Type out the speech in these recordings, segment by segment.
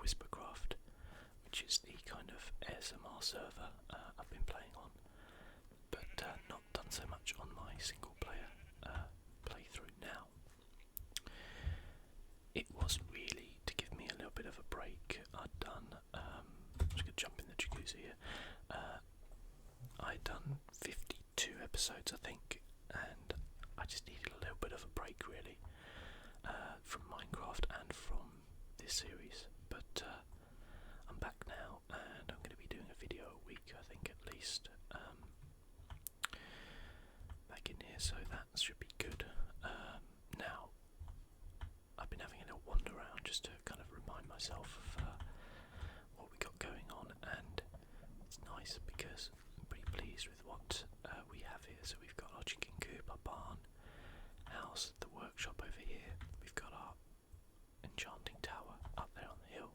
Whispercraft, which is the kind of ASMR server I've been playing on, but not done so much on my single player playthrough now. It was really to give me a little bit of a break. I'd done, I'm just going to jump in the jacuzzi here, I'd done 52 episodes I think, and I just needed a little bit of a break really, from Minecraft and from this series, but I'm back now and I'm going to be doing a video a week I think at least, back in here, so that should be good. Now, I've been having a little wander around just to kind of remind myself of what we got going on, and it's nice because I'm pretty pleased with what we have here. So we've got our chicken coop, our barn, house, the workshop over here. We've got our enchanting tower up there on the hill.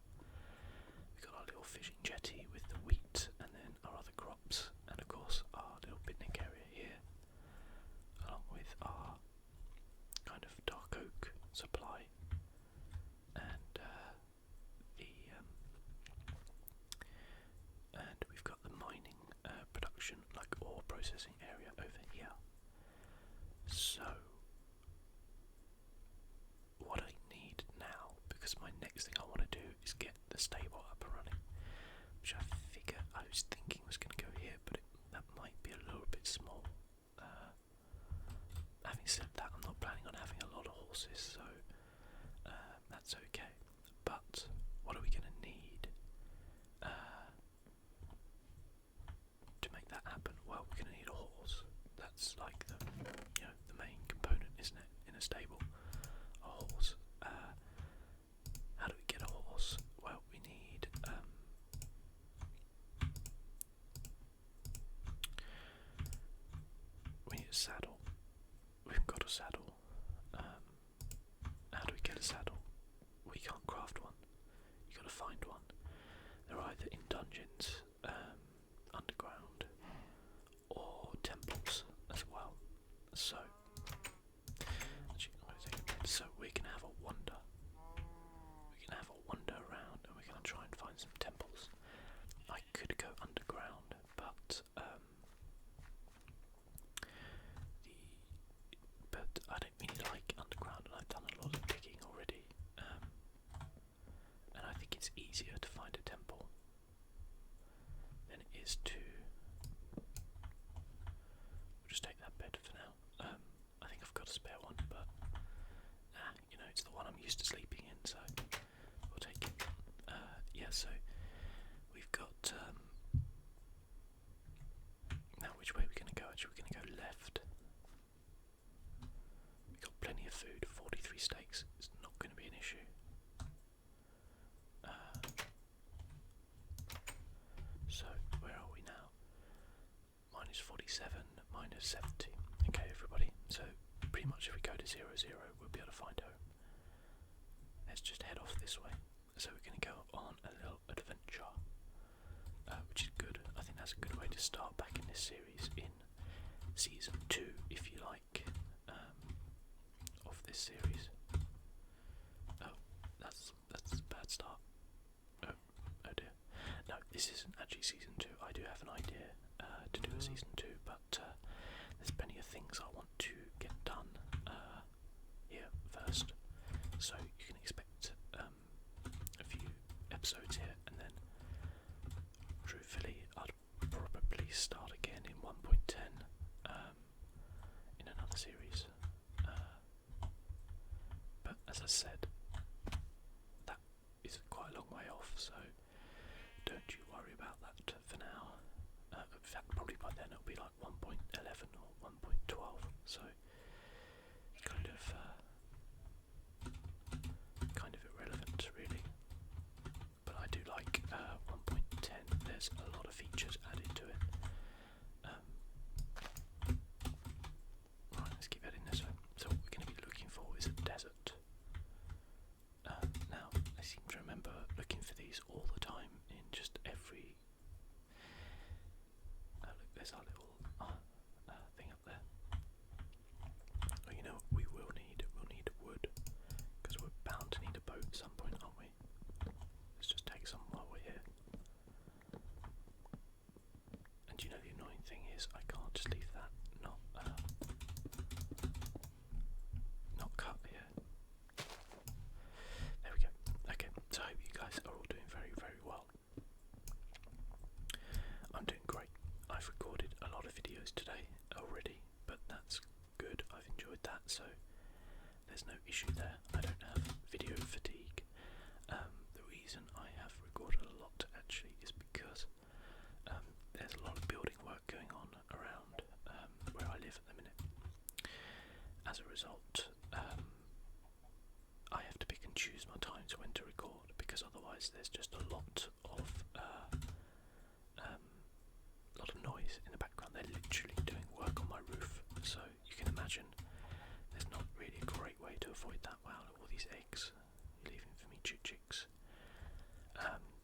We've got our little fishing jetty with the wheat and then our other crops, and of course our little picnic area here, along with our kind of dark oak supply and and we've got the mining production, like ore processing area over here. So what I need now, because my next thing I want to do is get the stable up and running, which I figure I was thinking was going to go here, but that might be a little bit small. Having said that, I'm not planning on having a lot of horses, so that's okay. But what are we going to need to make that happen? Well, we're going to need a horse. That's like the the main component, isn't it, in a stable? A horse. How do we get a horse? Well, we need a saddle. We've got a saddle. How do we get a saddle? We can't craft one. You got to find one. They're either in dungeons, underground, or temples as well. So, so we can have a wander. We can have a wander around, and we're going to try and find some temples. I could go underground, but I don't really like underground, and I've done a lot of digging already. And I think it's easier to find a temple than it is to. We'll just take that bed for now. I think I've got a spare one, but it's the one I'm used to sleeping in, so we'll take it. Yeah, so we've got. Now, which way are we going to go? Actually, we're going to go left. We've got plenty of food. 43 steaks. It's not going to be an issue. So, where are we now? Minus 47, minus 70. Okay, everybody. So, pretty much if we go to 0, 0, we'll be able to find home. Let's just head off this way. So, we're going to go on a little adventure, which is good. I think that's a good way to start back in this series, in season 2, if you like, of this series. Oh, that's a bad start. Oh dear. No, this isn't actually season 2. I do have an idea to do a season 2, but there's plenty of things I want to get done here first. So you can expect a few episodes here, and then truthfully I'd probably start again in 1.10 in another series. But as I said, that is quite a long way off, so don't you worry about that for now. In fact, probably by then it'll be like 1.11 or 1.12, so kind of irrelevant really. But I do like 1.10. There's a lot of features added to it. Right, let's keep heading this way. So what we're going to be looking for is a desert. Now, I seem to remember looking for these all the time in just every. Look, there's our little thing up there. Oh, you know what we will need? We'll need wood, because we're bound to need a boat at some point, aren't we? Let's just result, I have to pick and choose my times when to record, because otherwise there's just a lot of noise in the background. They're literally doing work on my roof, so you can imagine there's not really a great way to avoid that. Wow, all these eggs you're leaving for me, chicks.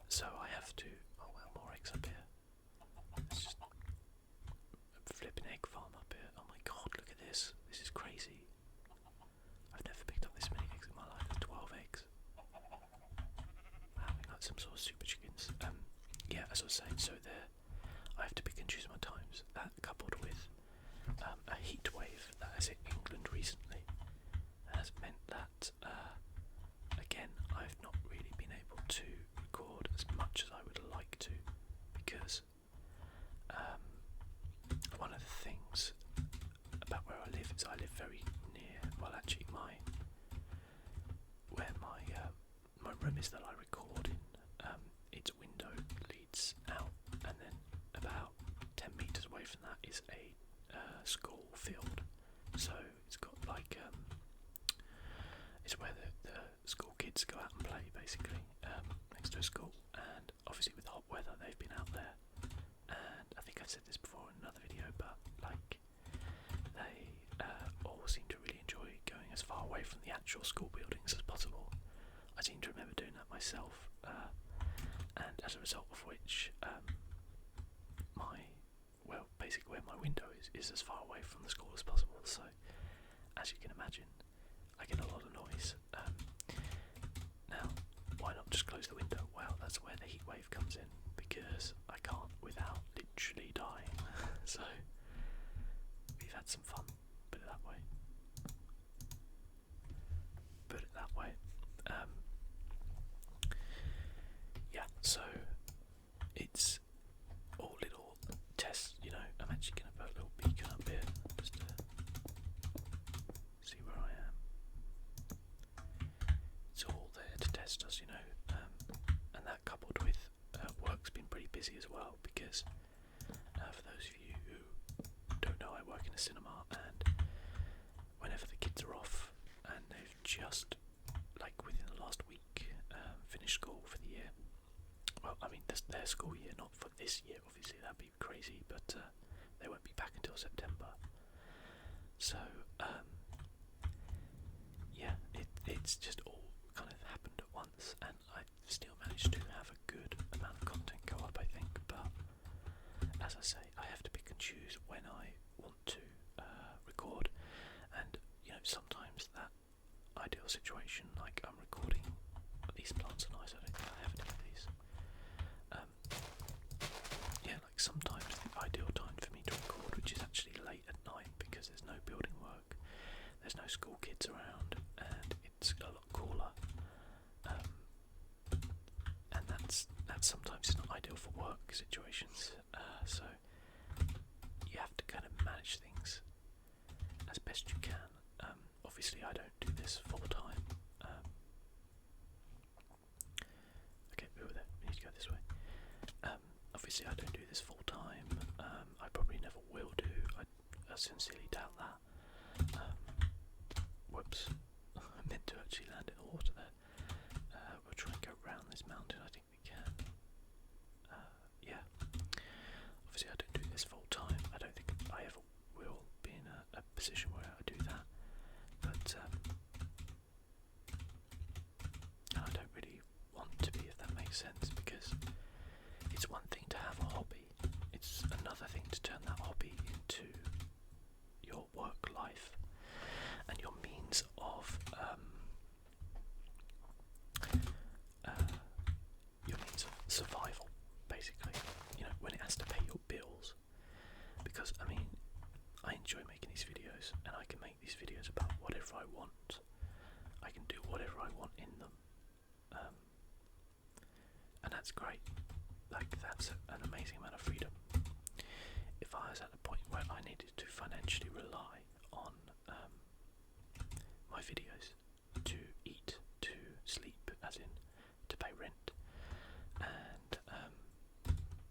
So I have to. Oh well, more eggs up here. It's just a flipping egg farm up here. Oh my god, look at this. This is crazy. I've never picked up this many eggs in my life. There's 12 eggs. Wow, like some sort of super chickens. Yeah, as I was saying, so there, I have to pick and choose my times. That coupled with a heat wave that has hit England recently has meant that, again, I've not really been able to record as much as I would like to, because one of the things about where I live is I live very near, well actually where my room is that I record in, its window leads out, and then about 10 metres away from that is a school field. So it's got like it's where the school kids go out and play, basically, next to a school. And obviously with the hot weather they've been out there, and I think I've said this before in another video, but like they all seem to really enjoy going as far away from the actual school buildings as possible. I seem to remember doing that myself, and as a result of which basically where my window is as far away from the school as possible. So as you can imagine, I get a lot of noise. Now, why not just close the window? Well, that's where the heat wave comes in, because I can't without literally dying. So we've had some fun, put it that way. Yeah, so it's all little tests, you know. I'm actually going to put a little beacon up here just to see where I am. It's all there to test us, you know, and that coupled with work's been pretty busy as well, because for those of you who don't know, I work in a cinema, and whenever the kids are off and they've just, like within the last week, finished school for the year. Well, I mean, their school year, not for this year, obviously, that'd be crazy, but they won't be back until September. So, yeah, it's just all kind of happened at once, and I still managed to have a good amount of content go up, I think, but as I say, I have to pick and choose when I want to record, and, you know, sometimes that ideal situation, like I'm recording, these plants are nice, I don't think I have any of these. Yeah, like sometimes the ideal time for me to record, which is actually late at night because there's no building work, there's no school kids around, and it's a lot cooler. And that's sometimes not ideal for work situations. So you have to kind of manage things as best you can. Obviously, I don't do this full time. Okay, over there. We need to go this way. Obviously, I don't do this full time. I probably never will do. I sincerely doubt that. Whoops. I meant to actually land in the water there. We'll try and go around this mountain. I think we can. Yeah. Obviously, I don't do this full time. I don't think I ever will be in a position where I do that. But and I don't really want to be, if that makes sense, because it's one thing to have a hobby, it's another thing to turn that hobby into your work life and your means of survival, basically, you know, when it has to pay your bills. Because I mean, I enjoy making these videos, and I can make these videos about whatever I want. I can do whatever I want in them, and that's great. Like, that's an amazing amount of freedom. If I was at the point where I needed to financially rely on my videos to eat, to sleep, as in to pay rent, and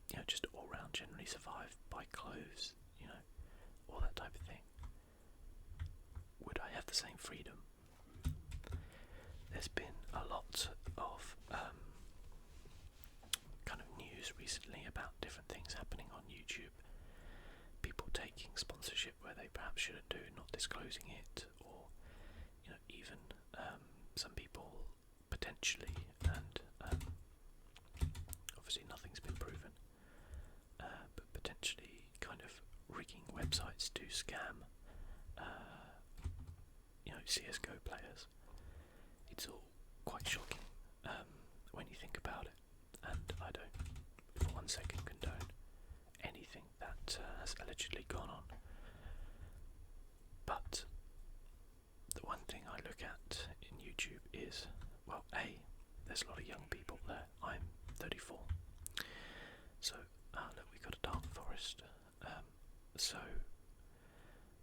you know, just all round generally survive, buy clothes, you know, all that type of thing, would I I have the same freedom. There's been a lot of kind of news recently about different things happening on YouTube. People taking sponsorship where they perhaps shouldn't do, not disclosing it, or even some people potentially, and obviously nothing's been proven, but potentially kind of rigging websites to scam CSGO players. It's all quite shocking when you think about it, and I don't for 1 second condone anything that has allegedly gone on. But the one thing I look at in YouTube is, well, there's a lot of young people there. I'm 34, so look, we got a dark forest. So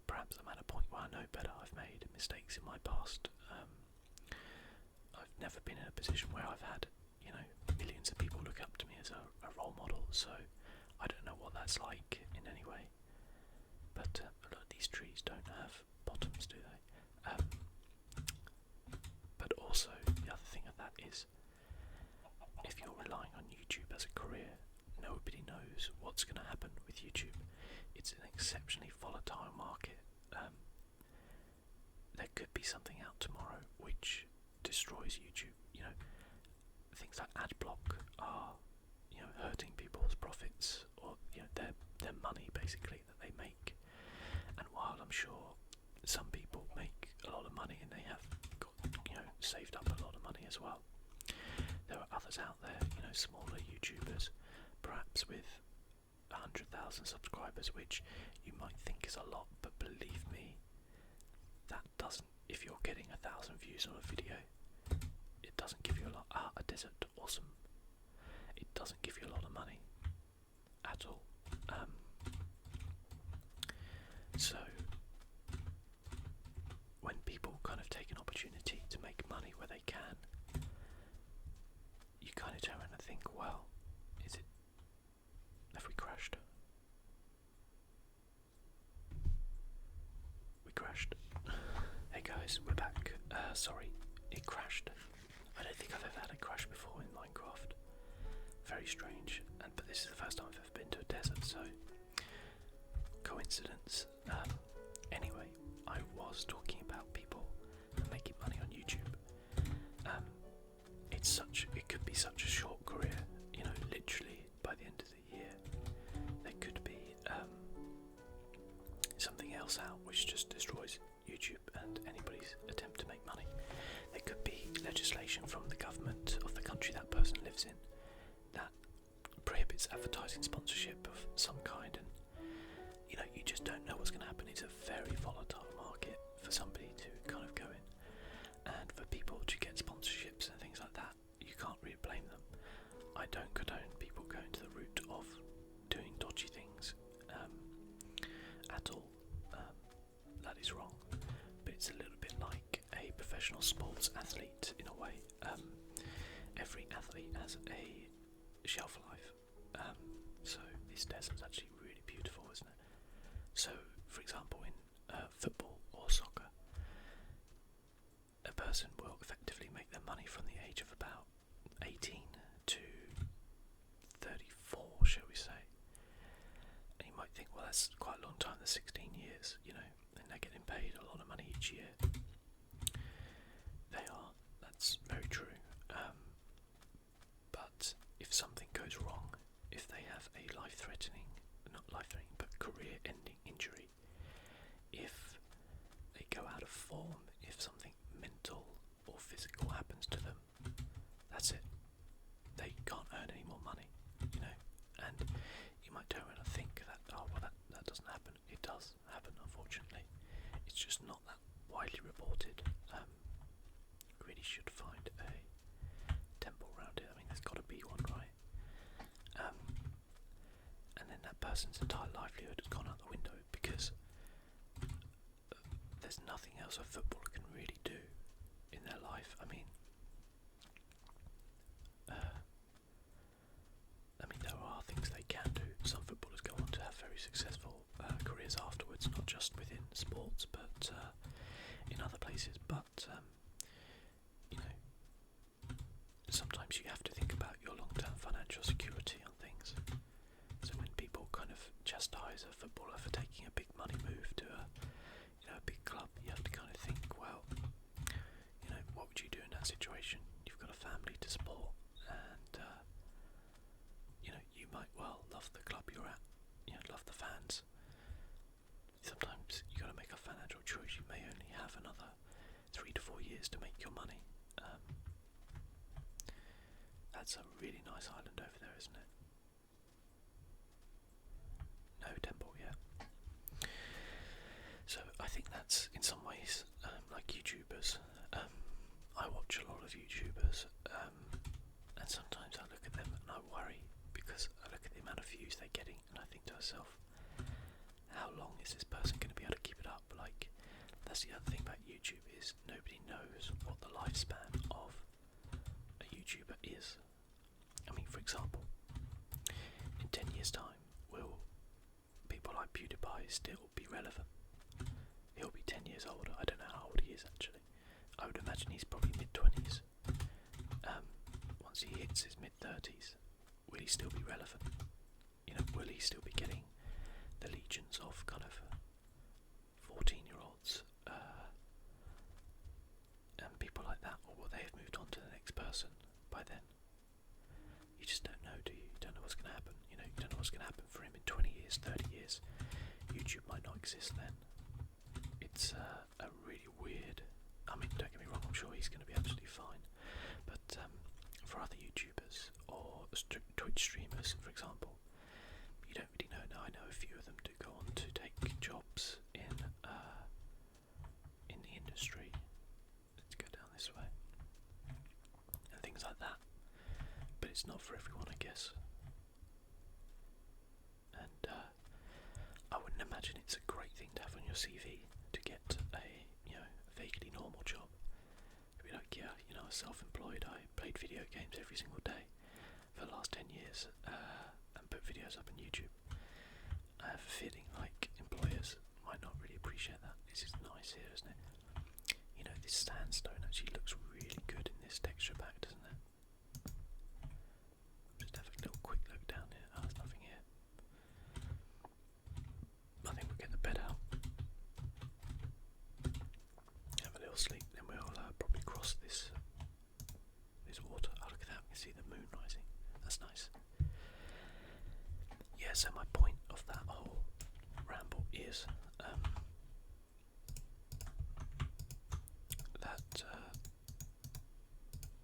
perhaps I'm at a point where I know better. I've made mistakes in my past. I've never been in a position where I've had, millions of people look up to me as a role model. So I don't know what that's like in any way. But look, these trees don't have bottoms, do they? But also, the other thing of that is, if you're relying on YouTube as a career, nobody knows what's going to happen with YouTube. It's an exceptionally volatile market. There could be something out tomorrow which destroys YouTube. Things like AdBlock are, hurting people's profits, or their money basically that they make. And while I'm sure some people make a lot of money and they have got, saved up a lot of money as well, there are others out there, smaller YouTubers, perhaps with 100,000 subscribers, which you might think is a lot, but believe me, that doesn't. If you're getting 1,000 views on a video, it doesn't give you a lot. A desert, awesome. It doesn't give you a lot of money at all. So when people kind of take an opportunity to make money where they can, you kind of turn around and think, well, have we crashed? We crashed. Hey guys, we're back. Sorry, it crashed. I don't think I've ever had a crash before in Minecraft. Very strange, but this is the first time I've ever been to a desert, so coincidence. Anyway, I was talking about people making money on YouTube. It could be such a short career, literally by the end of the year, there could be something else out which just destroys YouTube and anybody's attempt to make money. There could be legislation from the government of the country that person lives in that prohibits advertising sponsorship of some kind, and you just don't know what's going to happen. It's a very volatile market for somebody to kind of go in, and for people to get sponsorships and things like that, you can't really blame them. I don't condone people going to the route of doing dodgy things at all. That is wrong, but it's a little bit like a professional sports athlete in a way. Every athlete has a shelf life. So this desert's actually really beautiful, isn't it? So, for example, in football or soccer, a person will effectively make their money from the age of about 18 to 34, shall we say. And you might think, well, that's quite a long time, that's 16 years, and they're getting paid a lot of money each year. They are, that's very true. But if something goes wrong, if they have a not life-threatening, but career-ending injury, if they go out of form, if something mental or physical happens to them, that's it. They can't earn any more money, and you might turn around and think that, that doesn't happen. It does happen, unfortunately. It's just not that widely reported. Really should find a temple around it. I mean, there's got to be one, right? And then that person's entire livelihood has gone out the window because there's nothing else a footballer can really do in their life. I mean, there are things they can do. Some footballers go on to have very successful careers afterwards, not just within sports, but in criticise a footballer for taking a big money move to a big club, you have to kind of think, well, what would you do in that situation? You've got a family to support, and you might well love the club you're at, love the fans. Sometimes you got to make a financial choice. You may only have another 3 to 4 years to make your money. That's a really nice island over there, isn't it? No temple, yeah. So I think that's in some ways like YouTubers. I watch a lot of YouTubers, and sometimes I look at them and I worry because I look at the amount of views they're getting and I think to myself, how long is this person going to be able to keep it up? Like, that's the other thing about YouTube is nobody knows what the lifespan of a YouTuber is. I mean, for example, in 10 years' time, will people like PewDiePie still be relevant? He'll be 10 years older. I don't know how old he is actually. I would imagine he's probably mid-20s. Once he hits his mid-30s, will he still be relevant? Will he still be getting the legions of kind of 14-year-olds and people like that, or will they have moved on to the next person by then? You just don't know, do you? You don't know what's going to happen. You don't know what's going to happen for him in 20 years, 30 years. YouTube might not exist then. It's a really weird. I mean, don't get me wrong, I'm sure he's going to be absolutely fine. But for other YouTubers or Twitch streamers, for example, you don't really know. Now, I know a few of them do go on to take jobs in the industry. Let's go down this way. And things like that. But it's not for everyone, I guess. And I wouldn't imagine it's a great thing to have on your CV to get a vaguely normal job. You'd be like, yeah, I was self-employed. I played video games every single day for the last 10 years and put videos up on YouTube. I have a feeling like employers might not really appreciate that. This is nice here, isn't it? This sandstone actually looks really good in this texture pack, doesn't it? Just have a little quick look down here. Oh, there's nothing here. I think we'll get the bed out. Have a little sleep, then we'll probably cross this water. Oh, look at that, we can see the moon rising. That's nice. Yeah, so my point of that whole ramble is that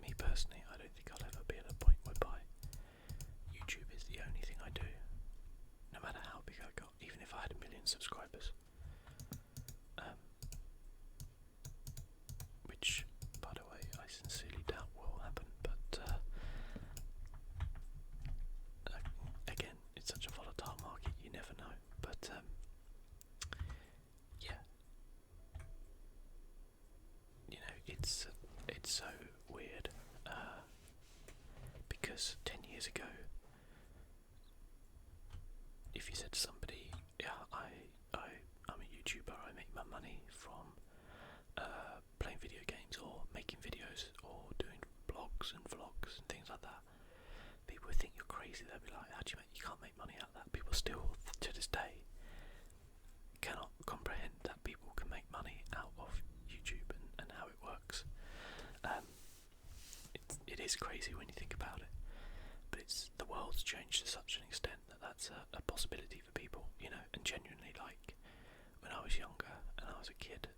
me personally, I don't think I'll ever be at a point whereby YouTube is the only thing I do, no matter how big I got, even if I had 1 million subscribers. Which, by the way, I sincerely doubt will happen, but again, it's such a volatile market, you never know. But yeah, it's so weird because 10 years ago, if you said to somebody, yeah, I'm a YouTuber, I make my money from playing video games or making videos or doing blogs and vlogs and things like that, people would think you're crazy. They'd be like, how do you can't make money out of that. People still, to this day, cannot comprehend that people can make money out of YouTube and how it works. It is crazy when you think about it, but the world's changed to such an extent that that's a possibility for people, and genuinely, like, when I was younger and I was a kid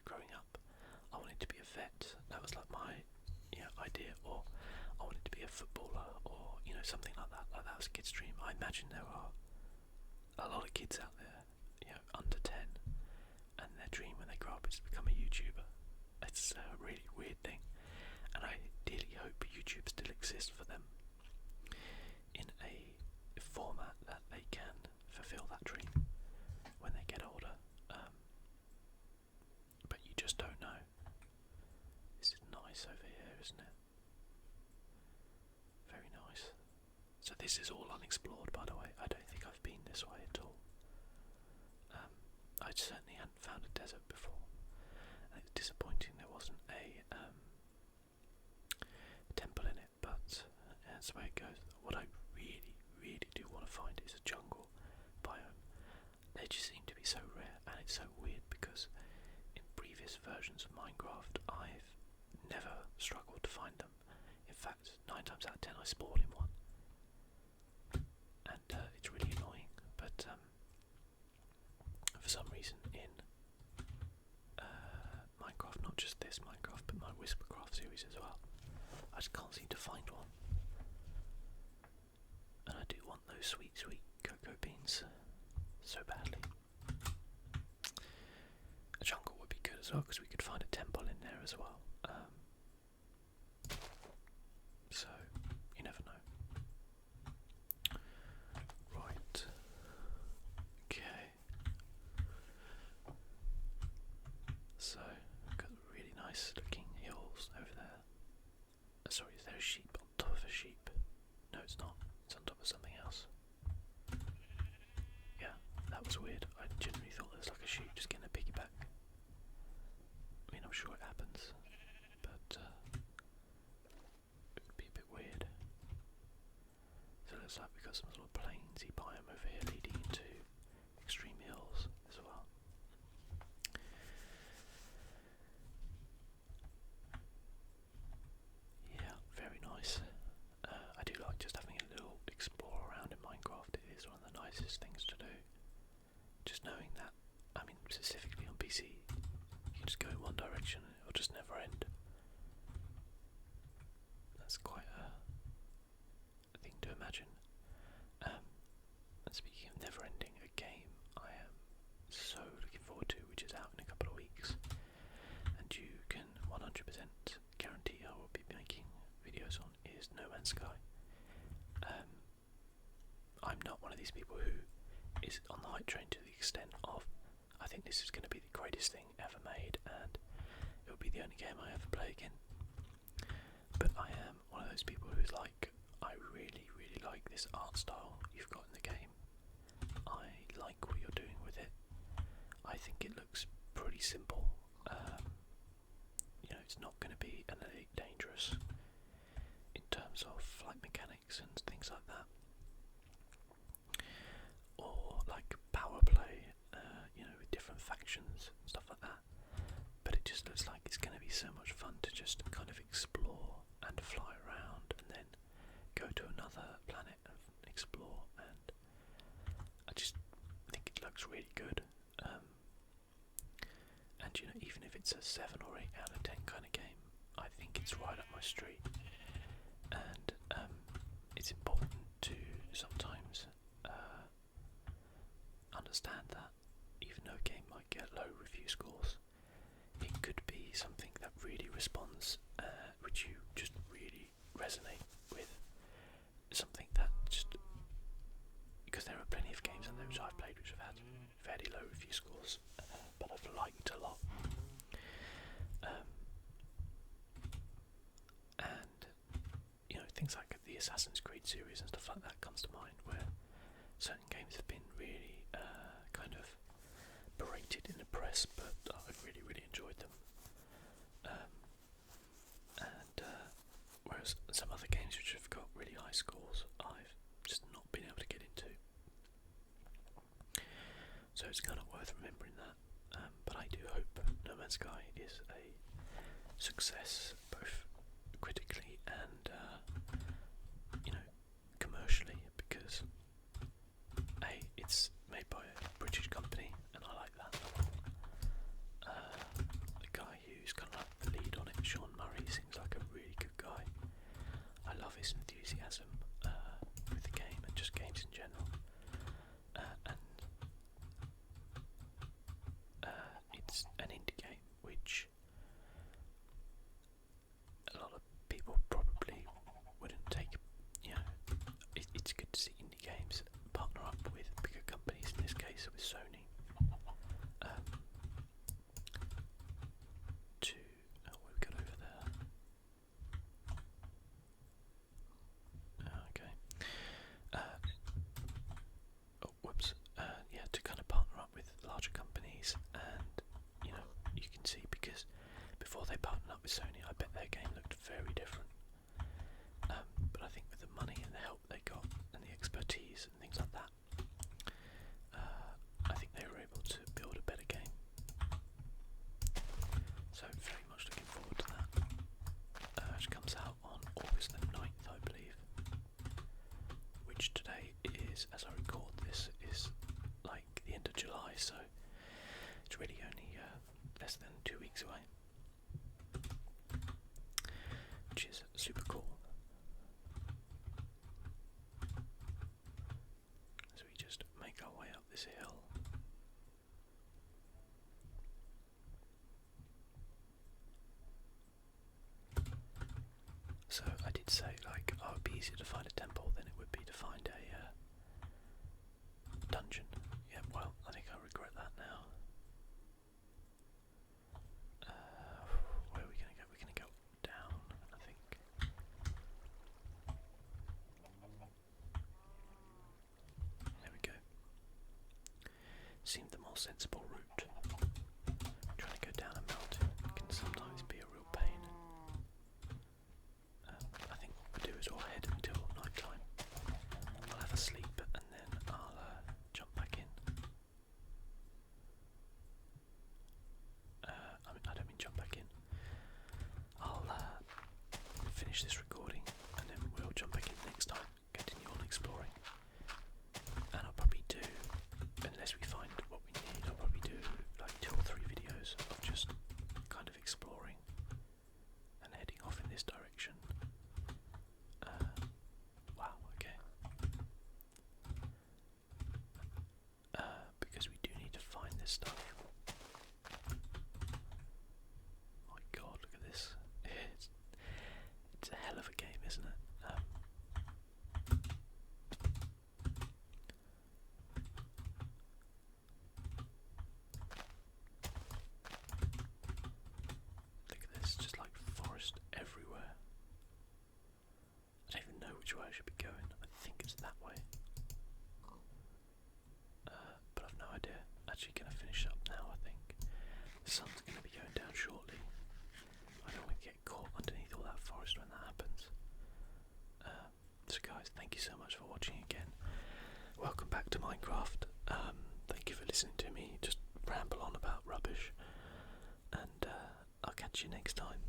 growing up, I wanted to be a vet. That was like my idea, or I wanted to be a footballer, or something like that. Like, that was a kid's dream. I imagine there are a lot of kids out there, under 10, and their dream when they grow up is to become a YouTuber. It's a really weird thing, and I really hope YouTube still exists for them in a format that they can fulfill that dream when they get older. But you just don't know. This is nice over here, isn't it? Very nice. So this is all unexplored, by the way. I don't think I've been this way at all. I certainly hadn't found a desert before. And it's disappointing there wasn't a temple in it, but that's the way it goes. What I really, really do want to find is a jungle biome. versions of Minecraft, I've never struggled to find them. In fact, 9 times out of 10 I spawn in one. And it's really annoying, but for some reason in Minecraft, not just this Minecraft, but my Whispercraft series as well, I just can't seem to find one. And I do want those sweet, sweet cocoa beans so badly. A jungle would be good as well, because we could find a temple in there as well. So, you never know. Right. Okay. So, we've got really nice looking hills over there. Sorry, is there a sheep on top of a sheep? No, it's not. It's on top of something else. Yeah, that was weird. I genuinely thought there was like a sheep just getting a piggyback. I mean, I'm sure it happens, but it would be a bit weird. So it looks like we've got some sort of plainsy biome over here leading into extreme hills as well. Yeah, very nice. I do like just having a little explore around in Minecraft. It is one of the nicest things to do. Just knowing that, I mean, specifically on PC, you can just go in one direction and it'll just never end. That's quite a thing to imagine. And speaking of never ending, a game I am so looking forward to, which is out in a couple of weeks, and you can 100% guarantee I will be making videos on, is No Man's Sky. I'm not one of these people who is on the hype train to the extent of I think this is going to be the greatest thing ever made and it will be the only game I ever play again. But I am one of those people who's like, I really, really like this art style you've got in the game. I like what you're doing with it. I think it looks pretty simple. You know, it's not going to be an Elite Dangerous in terms of flight mechanics and things like that, or like power play, you know, with different factions and stuff like that. But it just looks like it's going to be so much fun to just kind of explore and fly around and then go to another planet and explore, and I just think it looks really good. And you know, even if it's a 7 or 8 out of 10 kind of game, I think it's right up my street. And it's important to sometimes understand that even though a game might get low review scores, it could be something that really responds, which you just really resonate with. Something that just, because there are plenty of games out there which I've played which have had fairly low review scores, but I've liked a lot. And you know, things like the Assassin's Creed series and stuff like that comes to mind, where certain games have been really kind of berated in the press, but I've really, really enjoyed them. And whereas some other games which have got really high scores, I've just not been able to get into. So it's kind of worth remembering that. But I do hope No Man's Sky is a success, both critically and you know, commercially, because A, it's made by a British company and I like that. The guy who's kind of like the lead on it, Sean Murray, seems like a really good guy. I love his enthusiasm with the game and just games in general. And it's an indie game which a lot of people probably wouldn't take. You know, it's good to see indie games partner up with bigger companies, in this case with Sony, to what we've got over there. Okay. Oh, whoops. Yeah, to kind of partner up with larger companies, and you know, you can see, because before they partnered up with Sony, I bet their game looked very different. But I think with the money and the help they got and the expertise and things like that, I think they were able to build a better game. is, as I record this, is like the end of July, so it's really only less than 2 weeks away, which is super cool. So we just make our way up this hill. So I did say, like, oh, it would be easier to find a temple than it would be to find a dungeon. Yeah, well, I think I regret that now. Where are we going to go? We're going to go down, I think. There we go. Seemed the more sensible route. Trying to go down a mountain can sometimes be a real pain. I think what we'll do is we'll head until night time. I'll have a sleep and then I'll jump back in. I don't mean jump back in. I'll finish this recording and then we'll jump back in next time, continue on exploring. And I'll probably do, unless we find what we need, I'll probably do like 2 or 3 videos of just kind of exploring and heading off in this direction. Wow, okay. Because we do need to find this stuff. My god, look at this. It's a hell of a game, isn't it? Look at this, just like forest everywhere. I don't even know which way I should be going. I think it's that way. But I've no idea. Actually gonna finish up now, I think. The sun's gonna be going down shortly. I don't want to get caught underneath all that forest when that happens. So guys, thank you so much for watching again. Welcome back to Minecraft. Thank you for listening to me just ramble on about rubbish. And I'll catch you next time.